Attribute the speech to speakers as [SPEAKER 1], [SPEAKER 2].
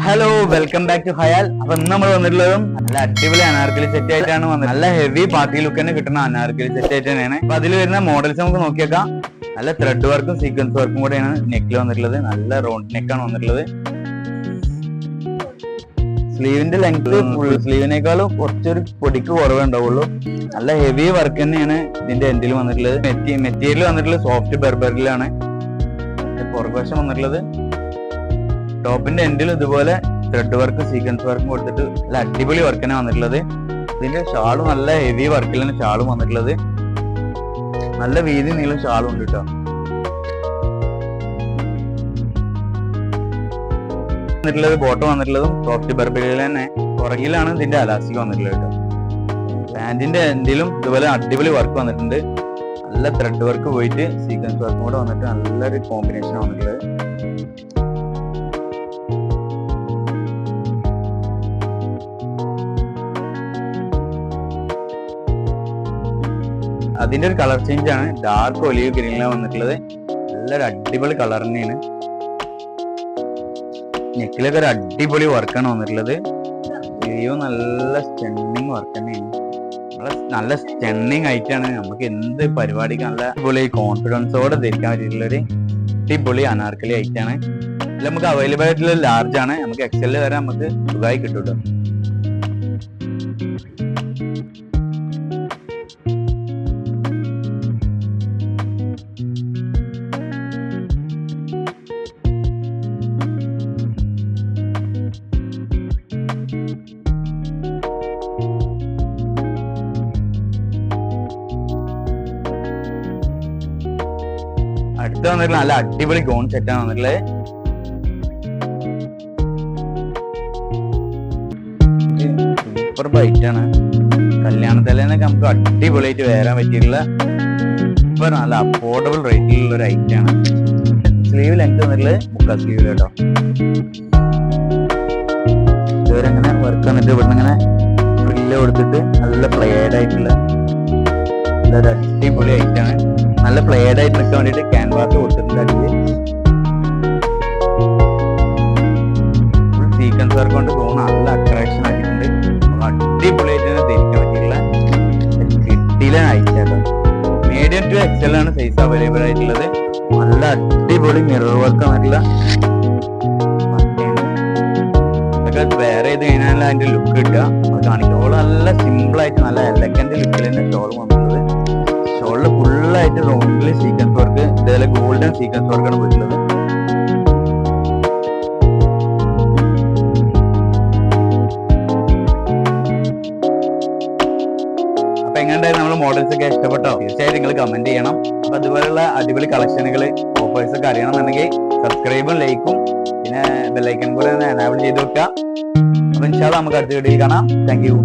[SPEAKER 1] Hello, welcome back to Hayal. അപ്പൊ ഇന്ന് നമ്മൾ വന്നിട്ടുള്ളതും നല്ല അടിപൊളി അനാർക്കലി സെറ്റ് ആയിട്ടാണ് വന്നത്. നല്ല ഹെവി പാർട്ടി ലുക്ക് തന്നെ കിട്ടുന്ന അനാർക്കലി സെറ്റ് ആയിട്ട് തന്നെയാണ്. അപ്പൊ അതിൽ വരുന്ന മോഡൽസ് നമുക്ക് നോക്കിയേക്കാം. നല്ല ത്രെഡ് വർക്കും സീക്വൻസ് വർക്കും കൂടെയാണ് നെക്കിൽ വന്നിട്ടുള്ളത്. നല്ല റൗണ്ട് നെക്കാണ് വന്നിട്ടുള്ളത്. സ്ലീവിന്റെ ലെങ്ത് ഫുൾ സ്ലീവിനേക്കാളും കുറച്ചൊരു പൊടിക്ക് കുറവേ ഉണ്ടാവുള്ളൂ. നല്ല ഹെവി വർക്ക് തന്നെയാണ് ഇതിന്റെ എൻഡിൽ വന്നിട്ടുള്ളത്. മെറ്റീരിയൽ വന്നിട്ടുള്ളത് സോഫ്റ്റ് ബെർബറിലാണ്. പുറകുവശം വന്നിട്ടുള്ളത് ടോപ്പിന്റെ എൻഡിൽ ഇതുപോലെ ത്രെഡ് വർക്ക് സീക്വൻസ് വർക്കും കൊടുത്തിട്ട് നല്ല അടിപൊളി വർക്കിനാണ് വന്നിട്ടുള്ളത്. ഇതിന്റെ ഷാളും നല്ല ഹെവി വർക്കിലാണ് ഷാളും വന്നിട്ടുള്ളത്. നല്ല വീതി നീളം ഷാളും ഉണ്ട് കേട്ടോ. വന്നിട്ടുള്ളത് ബോട്ടം വന്നിട്ടുള്ളതും സോഫ്റ്റ് ബെർബറിൽ തന്നെ. പുറകിലാണ് ഇതിന്റെ അലാസ്റ്റിക് വന്നിട്ടുള്ളത് കേട്ടോ. പാന്റിന്റെ എൻഡിലും ഇതുപോലെ അടിപൊളി വർക്ക് വന്നിട്ടുണ്ട്. നല്ല ത്രെഡ് വർക്ക് പോയിട്ട് സീക്വൻസ് വർക്കും കൂടെ വന്നിട്ട് നല്ലൊരു കോമ്പിനേഷൻ വന്നിട്ടുള്ളത്. അതിന്റെ ഒരു കളർ ചേഞ്ച് ആണ്. ഡാർക്ക് ഒലിവ് ഗ്രീനിലാണ് വന്നിട്ടുള്ളത്. നല്ലൊരു അടിപൊളി കളർ തന്നെയാണ്. നെക്കിലൊക്കെ ഒരു അടിപൊളി വർക്കാണ് വന്നിട്ടുള്ളത്. സ്ലീവ് നല്ല സ്റ്റണ്ണിങ് വർക്ക് തന്നെയാണ്. നല്ല സ്റ്റണ്ണിങ് ആയിട്ടാണ് നമുക്ക് എന്ത് പരിപാടിക്ക് നല്ല അടിപൊളി കോൺഫിഡൻസോടെ ധരിക്കാൻ പറ്റിയിട്ടുള്ളൊരു അടിപൊളി അനാർക്കലി ആയിട്ടാണ്. ഇതിൽ നമുക്ക് അവൈലബിൾ ആയിട്ടുള്ള ലാർജ് ആണ്. നമുക്ക് എക്സൽ വരെ നമുക്ക് സുഖമായി കിട്ടും കേട്ടോ. അടുത്ത വന്നിട്ടുള്ള നല്ല അടിപൊളി ഗോൺ സെറ്റ് ആണ് വന്നിട്ടുള്ളത്. സൂപ്പർ ബൈറ്റ് ആണ്. കല്യാണത്തലേന്നൊക്കെ നമുക്ക് അടിപൊളിയായിട്ട് വരാൻ പറ്റിയിട്ടുള്ള സൂപ്പർ നല്ല അഫോർഡബിൾ റേറ്റിലുള്ള ഒരു ഐറ്റം ആണ്. സ്ലീവ് ലെങ്ത് വന്നിട്ടുള്ളത് 3/4 സ്ലീവ് കേട്ടോ. ഇതുവരെ അങ്ങനെ വർക്ക് വന്നിട്ട് ഇവിടുന്ന് ഇങ്ങനെ ഫ്രില്ല് കൊടുത്തിട്ട് നല്ല പ്ലെയർഡ് ആയിട്ടുള്ള നല്ലൊരു അടിപൊളി ഐറ്റം ആണ്. നല്ല പ്ലെയർഡ് ആയിട്ട് നിൽക്കാൻ വേണ്ടിയിട്ട് ക്യാൻവാസ് കൊടുത്തിട്ടുണ്ട്. അടിയിൽ ഫുൾ സീക്വൻസ് വർക്ക് കൊണ്ട് തോന്നുന്ന നല്ല അട്രാക്ഷൻ ആക്കിയിട്ടുണ്ട്. അടിപൊളിയായിട്ട് ധരിക്കാൻ പറ്റിയിട്ടുള്ള കിട്ടിയിലെ ഐറ്റാണ്. മീഡിയം ടു എക്സൽ ആണ് സൈസ് അവൈലബിൾ ആയിട്ടുള്ളത്. നല്ല അടിപൊളി മിറർ വർക്ക് ആയിട്ടുള്ള ഇതൊക്കെ വേറെ ചെയ്ത് കഴിഞ്ഞാൽ അതിന്റെ ലുക്ക് കിട്ടുക. അത് കാണിക്കുമ്പോൾ നല്ല സിമ്പിൾ ആയിട്ട് നല്ല എലഗന്റ് ലുക്കിൽ തന്നെ ഷോൾ വന്നിട്ടുള്ളത്. ഷോളിൽ ഫുള്ളായിട്ട് റൗണ്ടില് സീക്വൻസ് വർക്ക്, ഇതേപോലെ ഗോൾഡൻ സീക്വൻസ് വർക്കാണ് പോയിട്ടുള്ളത്. അപ്പൊ എങ്ങനെയുണ്ടായിരുന്നു നമ്മുടെ മോഡൽസ് ഒക്കെ ഇഷ്ടപ്പെട്ടോ? തീർച്ചയായും നിങ്ങൾ കമന്റ് ചെയ്യണം. അപ്പൊ അതുപോലെയുള്ള അടിപൊളി കളക്ഷനുകൾ ഓഫേഴ്സ് ഒക്കെ അറിയണമെന്നുണ്ടെങ്കിൽ സബ്സ്ക്രൈബും ലൈക്കും പിന്നെ ബെല്ലൈക്കൺ കൂടെ എനാബിൾ ചെയ്ത് വെക്കുക. അപ്പൊ ഇൻഷാല്ലാ നമുക്ക് അടുത്ത വീഡിയോയിൽ കാണാം. Thank you.